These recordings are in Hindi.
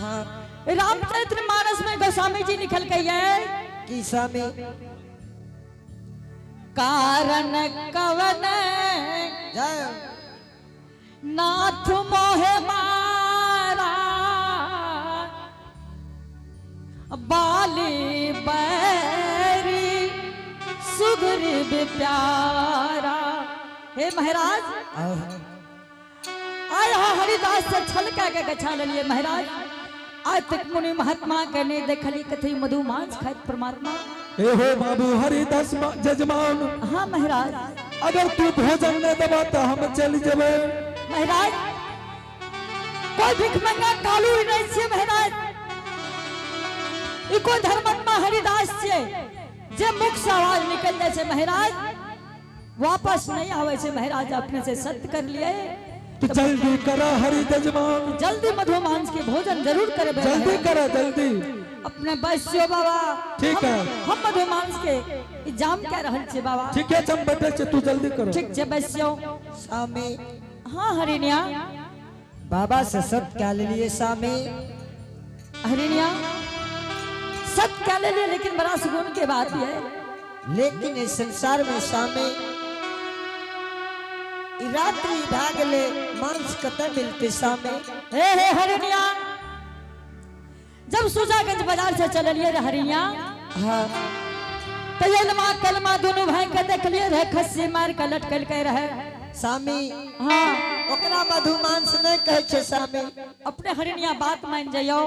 हाँ रामचरितमानस में गोस्वामी जी लिखल गई है कि स्वामी कारण कवन जय नाथ मोहे मारा बाली बैरी सुग्रीव प्यारा। हे महाराज आया हरिदास से छल के गछा लिए महाराज। आज तक मुनि महात्मा के नहीं देखली कथी मधु मांस खाए परमात्मा। हे हो बाबू हरिदास जजमान। हाँ महाराज अगर तू भोजन नहीं देवा तो हम चल जेबे। महाराज कोई भिख मंगा कालू ही नहीं छे महाराज। इको धर्मात्मा हरिदास छे जे मुख से आवाज निकल जाए छे महाराज वापस नहीं आवे छे महाराज। अपने से सत्य कर लिए तो जल्दी करा हरि जजमान। जल्दी मधु मांस के भोजन जरूर करे जल्दी करा जल्दी। अपने बैसियो बाबा ठीक है हम मधु मांस के इंतजाम कर रहल छे बाबा। ठीक है चम बैठे छे तू जल्दी करो। ठीक छे बैसियो। स्वामी हाँ हरिनिया बाबा से सब क्या ले लिए स्वामी। हरिनिया सब क्या ले लिए लेकिन बड़ा सुकून के बात है। लेकिन इस संसार में स्वामी रात्रि भागले मांस कतऽ मिलते स्वामी। हे हरिनिया जब सुजागंज बाजार से चलिए रे हरिनिया हाँ तो ये कलमा दोनों भाई के देख लिए रहे खस्सी मार के लटकल के रहे स्वामी। हाँ ओकरा मधु मांस नहीं कहे छे स्वामी। अपने हरिनिया बात मान जाइयो।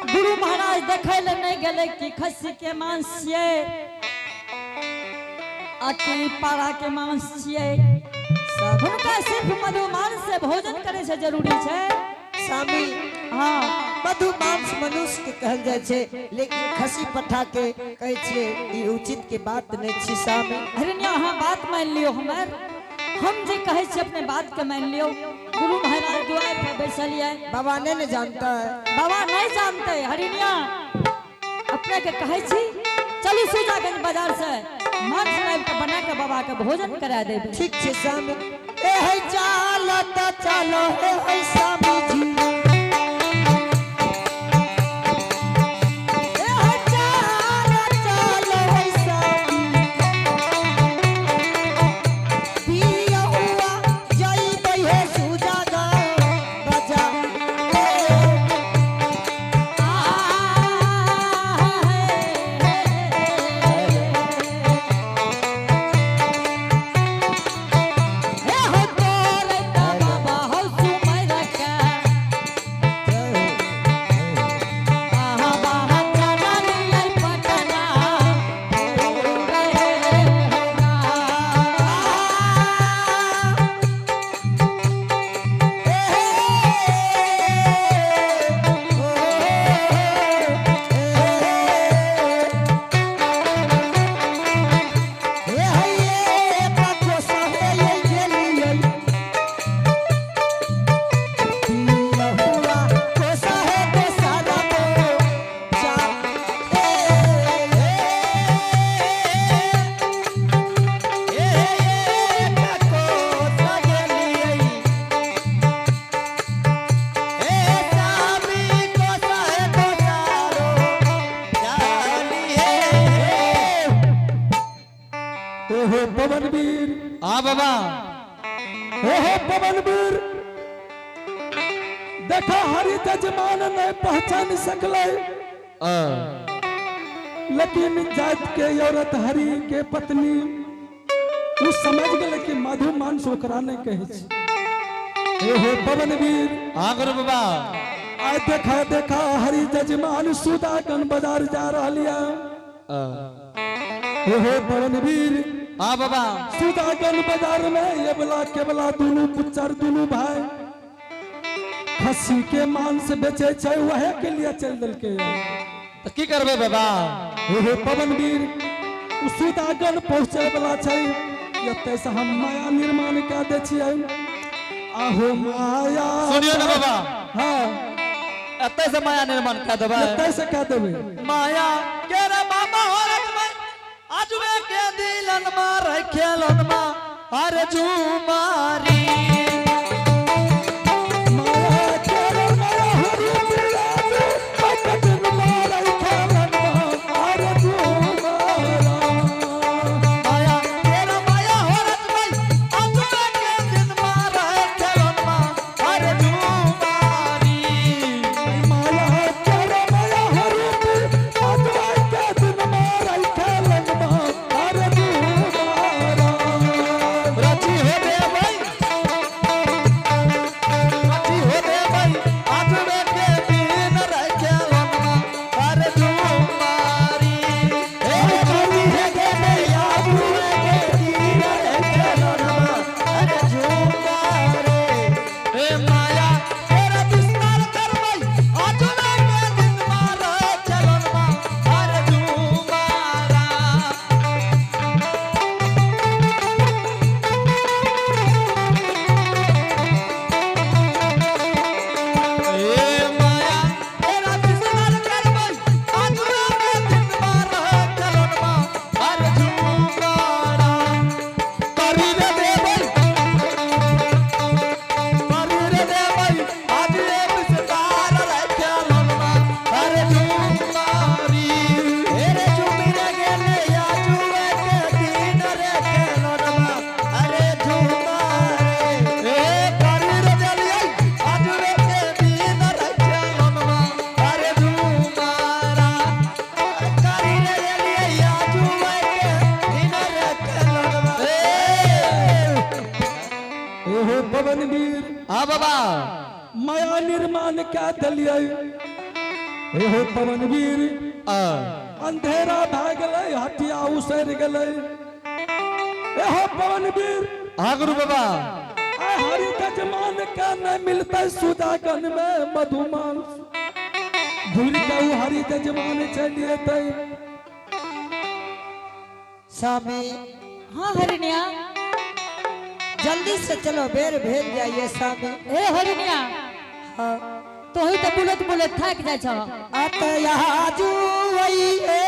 गुरु महाराज देखे ले नहीं गले कि खस्सी के मांस छिए अति पारा के मांस छिए। उनका सिर्फ मधु मांस से भोजन करे से जरूरी छे स्वामी। हाँ मधु मांस मनुष्य के कहल जाए छे लेकिन खसी पठा के कहे छे ई उचित के बात नहीं छे स्वामी। हरिनिया हाँ बात मान लियो हमार हम जे कहे छे अपने बात के मान लियो। गुरु महाराज द्वार पे बैठलिए बाबा ने जानता है। बाबा नहीं जानते हरिनिया अपने के कहे छी चली सुजागंज बाजार से मांस लाइव के बना के बाबा के भोजन करा दे। ठीक छे स्वामी। ए है चालो तो चलो हे स्वामी जी। पवनवीर। हाँ बाबा हो पवनवीर देखा हरि जजमान नहीं पहचान सकले लेकिन जात के औरत हरि के पत्नी उ समझ गए कि मधु मांस ओकरा नहीं कहे छे। हो पवनवीर। हाँ गुरु बाबा आज देखा देखा हरि जजमान सुदागन बाजार जा रहा हो पवनवीर। हाँ बाबा सुदागन बाजार में ये बला के बला दोनों पुत्र दोनों भाई खस्सी के मांस बेचे छे वहे के लिए चल दल के तो की करबे बाबा। हो पवनवीर सुदागन पहुंचे वाला छे एते से हम माया निर्माण कर दे छियै। आहो माया सुनियो ना बाबा। हाँ एते से माया निर्माण कर देबे। एते से कर देबे माया के रे बाबा हो रखबे आजुए के दिलन मार खेलन मा अरे झूमारी। माया के रे माया हरि जजमान क्या दिलिए ए हो पवनवीर अंधेरा भाग गए हटिया उसर गए ए हो पवनवीर हाँ गुरु बाबा हरि जजमान का न मिलता सुजागन में मधुमान भूल के हरि जजमान चलिए तय स्वामी हाँ हरिनिया जल्दी से चलो बेर भेज जाइए स्वामी। ए हरिनिया हाँ तो ही तो बुलत बुलत थक जाय छ अत यहाँ जुइए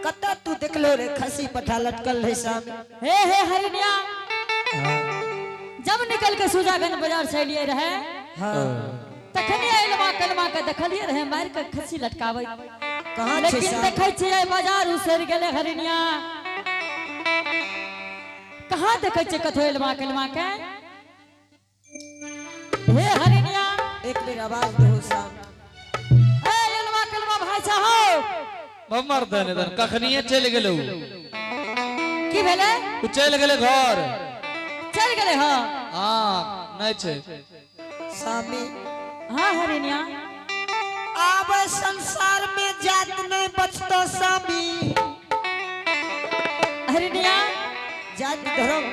कत्ता तू देख लो रे खसी पठा लटकल है सामने। हे हरिनिया जब निकल के सुजागन बाजार से लिए रहे हाँ तखनी आइलवा कलमा के देखलिए रहे मार के खसी लटकावे कहां छे लेकिन साहब? देखै छियै बाजार उसर गेले हरिनिया कहां देखै छियै कथो आइलवा कलमा के हे हरिनिया एक बेर आवाज दो साहब। हे आइलवा कलमा भाई साहब मर देने दन कखनिए चल गेलौ की भेले तू चल गेले घर चल गेले हां हां नहीं छे स्वामी हां हरिनिया अब संसार में जात नहीं बचतो स्वामी। हरिनिया जात धर्म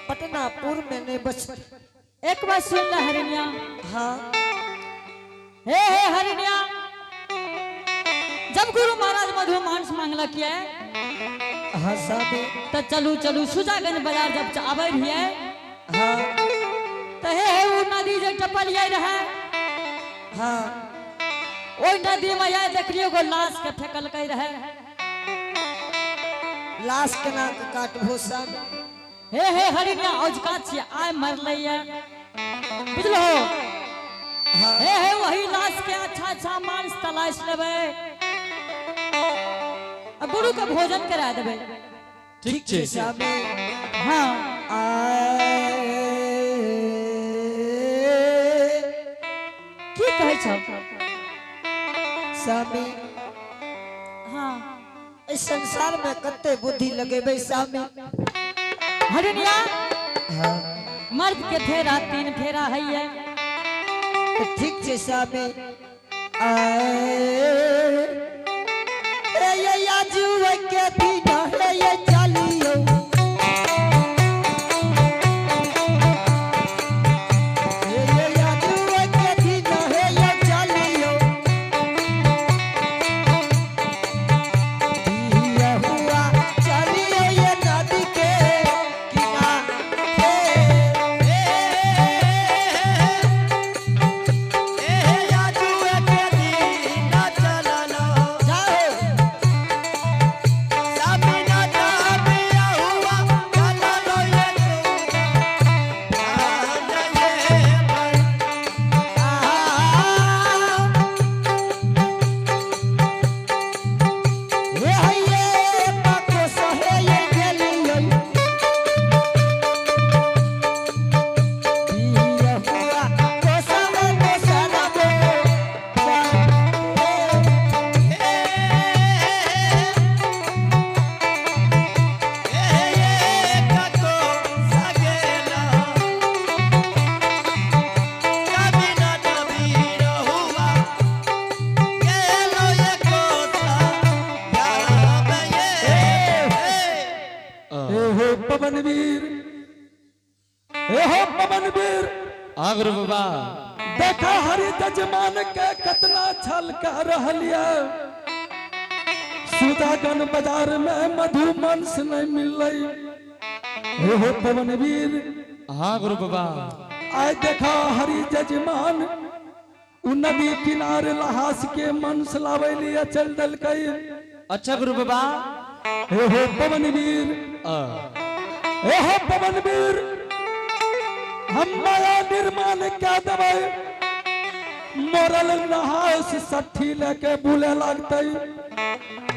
पटनापुर में नहीं बच। एक बात सुन ले हरिनिया हाँ हे हरिनिया जब गुरु महाराज मधु मांस मांगला किया हाँ स्वामी तो चलू चलू सुजागन बाजार जब आवे रहिए हाँ तो हे वो नदी जे टपलिए रहे हाँ ओई नदी में आए देखलियो गो लाश के फेकल कई रहे लाश के नाक काटबो स्वामी। हे हरिनिया औजका छी आय मरलैया बुझलो हाँ हे वही लाश के अच्छा अच्छा मांस तलाश लेबे अब गुरु के भोजन करा देबे ठीक छे स्वामी। हां की कहै छ स्वामी हां इस संसार में कते बुद्धि लगेबे स्वामी। हरिनिया हाँ मर्द के फेरा 3 फेरा है तो ठीक छे स्वामी। ये याजुए के दिन है ये चलियो ये याजुए के दिन है ये चलियो दिया हुआ चलियो ये नदी के किनारे। याजुए के दिन चललो हाँ गुरु बाबा। देखा हरि जजमान के कितना छल कर रहलिया सुदागन बाजार में मधुमन से नहीं मिल रही हो पवन वीर। हाँ गुरु बाबा। आय देखा हरि जजमान उ नदी किनारे लहास के मन से लावे लिया चल दल कई। अच्छा गुरु बाबा। हे हो पवन वीर, हे हो पवन वीर, हम माया निर्माण क्या दबाए मोरल नहास सठी लेके बुले लगते।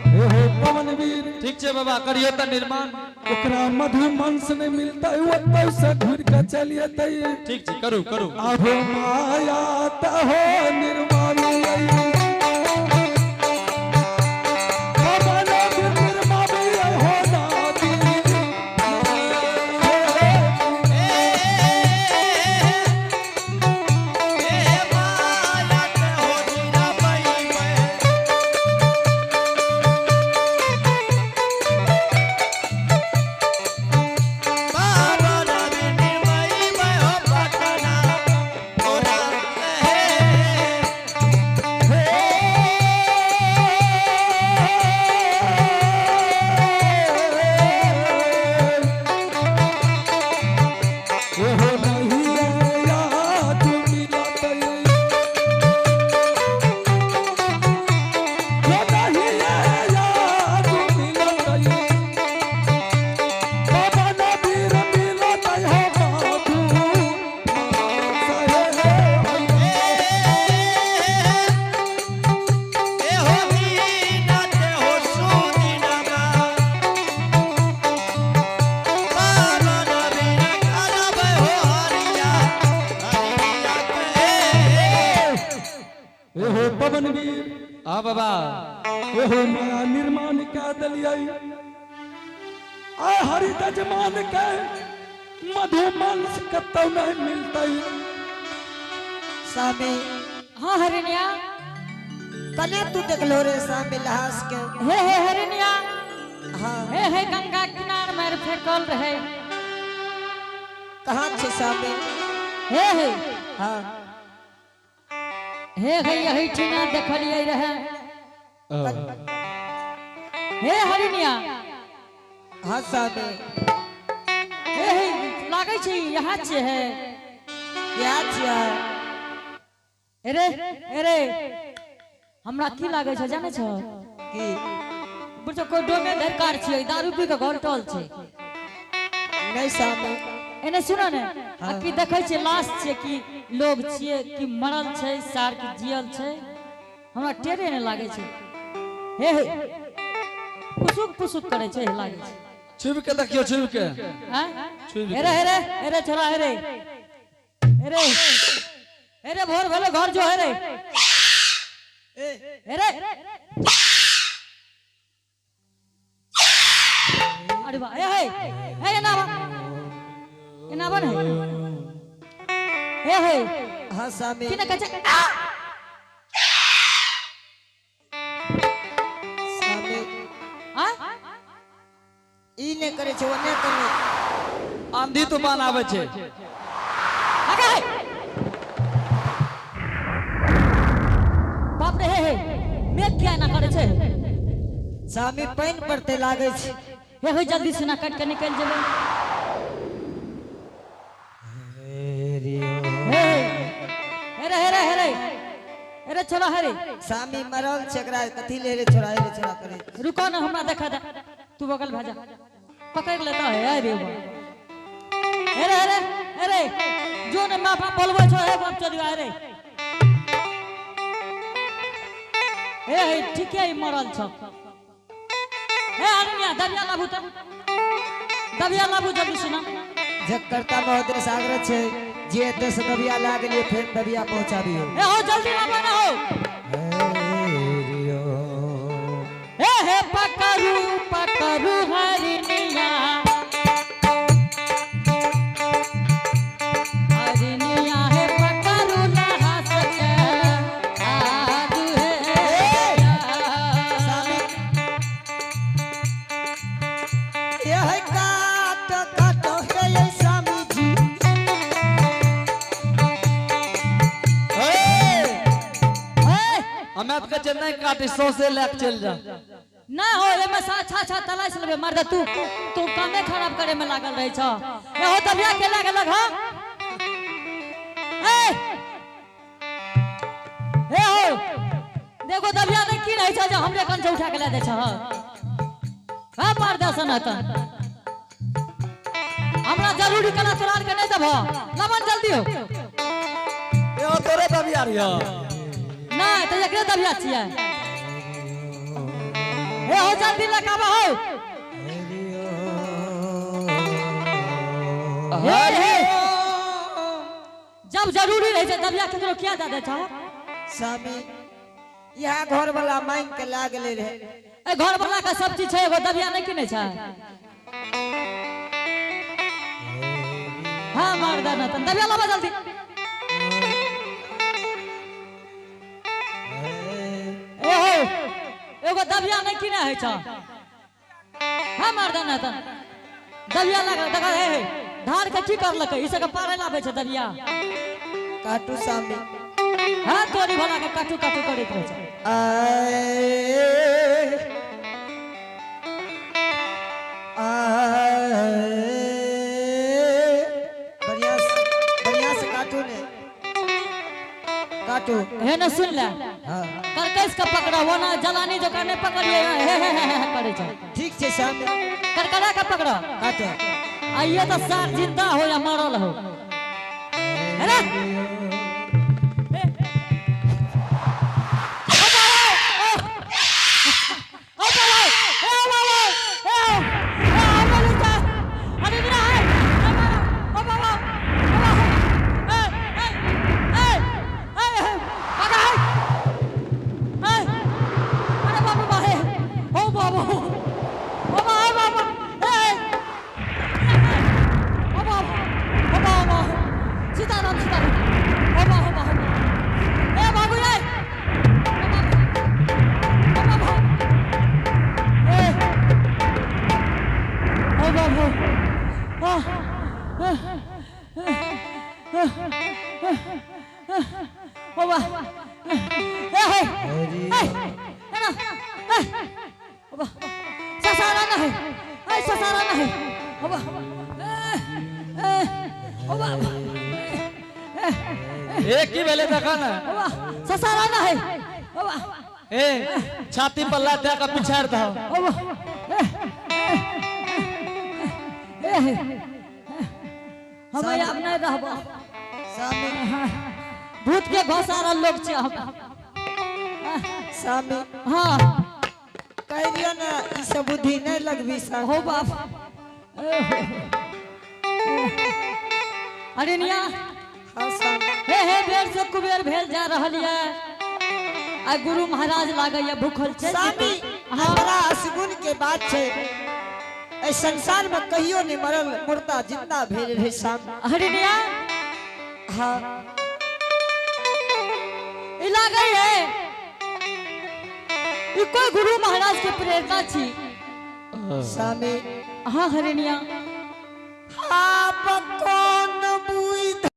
हे हो पवन वीर, ठीक है बाबा करियो त निर्माण। ओकरा मधुमन से नहीं मिलता ओते से घुर के चलिए तई। ठीक है करू करू। अब माया त हो निर्माण लई पवन वीर। हाँ बाबा। ओहो माया निर्माण क्या दलिया आ हरि जजमान के मधुमन से कतौ नहीं मिलता। सामे हाँ हरिनिया। कने तू देखलो रे सामे लहास के। हे हरिनिया। हाँ हे गंगा किनार में फेंकल रहे। कहाँ छे सामे? हे हाँ हे यही ठीना देखलिए रहे। हे हरिनिया। हाँ सामे हे लागे छै यहाँ छे है। क्या छिया? अरे अरे हमरा की लागे छै जाने छ की बुझो कोई डोमे दरकार छै दारू पी के घोलटल छै। नहीं सामे एने सुनो ने की देखे छै लाश छै कि लोग छिए कि मरल छै सार की जियल छै हमरा टेरे ने लागे छै। हे पुसुक पुसुक करे छै लागे छै। छुप के देखियो छुप के। हां छुप अरे अरे अरे छोरा अरे अरे अरे भोर भेले घर जो अरे अरे अरे वाह हे ना बन हे हाँ सामे किने कचे सामे हां ई ने करे छे ओने करे। आंधी तूफान आवे छे। आगे बाप रे हे मैं क्या ना करे छे। सामे पानी पड़ते लागे छे। हे हो जल्दी से ना कट के निकल जेबे। अरे छोरा हरे सामी मरल छकरा कथी ले रे छोरा करे। रुको ना हमरा देखा दे तू बगल भेजा पकड़ लेता है अरे अरे अरे अरे जो ने मां बाप बोलबो छो हे बाप चोरी अरे हे ठीक है मरल छ। हे अरनिया दबिया लाबू त दबिया लाबू जल्दी सुना। जकरता महोदय सागर छे जे दस दबिया लाग लिए फिर दबिया पहुंचाबियो। ए हो जल्दी लाबा ना हो। हे पकड़ू पकड़ू हरिनिया हरिनिया हे पकड़ू लहा सके आदू है सामी ये है काट काट हे ये सामी जी हमें तो कहे नहीं काटे 100 से लेके चल जा ना हो एमे सा अच्छा तलाश लेबे मर्द तू कामे खराब करे में लागल रही छ ए हो दबिया के लागे लग हां ए हो देखो दबिया ने की रही छ जे हमरे कन से उठा के ले दे छ हां मार दे सनातन हमरा जरूरी कला तोरार के नहीं देबो लमन जल्दी हो ए हो तोरे दबिया रियो ना तो एकरे दबिया छियै ए हो जल्दी लगाबो हो हे जब जरूरी रहे दबिया केकरो क्या दे छ स्वामी यहाँ घर वाला मांग के लागले रहे ए घर वाला का सब चीज छै एगो दबिया नहीं किने छै हां मार दे ना तन दबिया लाबा जल्दी ए हो एगो दबिया नहीं किने है छ हां मार दे ना तन दबिया लगा देखा हे धार के की करलक ई से के पारे लाबे छै दबिया काटू स्वामी हां तोरी भला के काटू काटू करैत रहे छै बढ़िया से काटू ने काटू हे न सुन ले हाँ करकस का पकड़ा वो ना जलानी जो करने पकड़िए हे करे छै ठीक है स्वामी करकरा का पकड़ो काटो आइए तो सार जिंदा हो या मरल हो है ना एक की बेले देखा ना ससारा ना है ए छाती पर लाते का पिछाड़ था हम अब नहीं रहबो स्वामी भूत के घोसारा लोग छे हम स्वामी हां कह दिया ना ई सब बुद्धि नहीं लगबी सा हो बाप अरे निया हाँ स्वामी हे बेर से कुबेर भेल जा रहल ये आ गुरु महाराज लागे ये भूखल छे स्वामी हमरा असगुन के बात छे ए संसार में कहियो नहीं मरल मुर्दा जिंदा भेल रहे स्वामी अरे निया हाँ ई लागे है ई कोई गुरु महाराज के प्रेरणा छी स्वामी हां हरिनिया आप को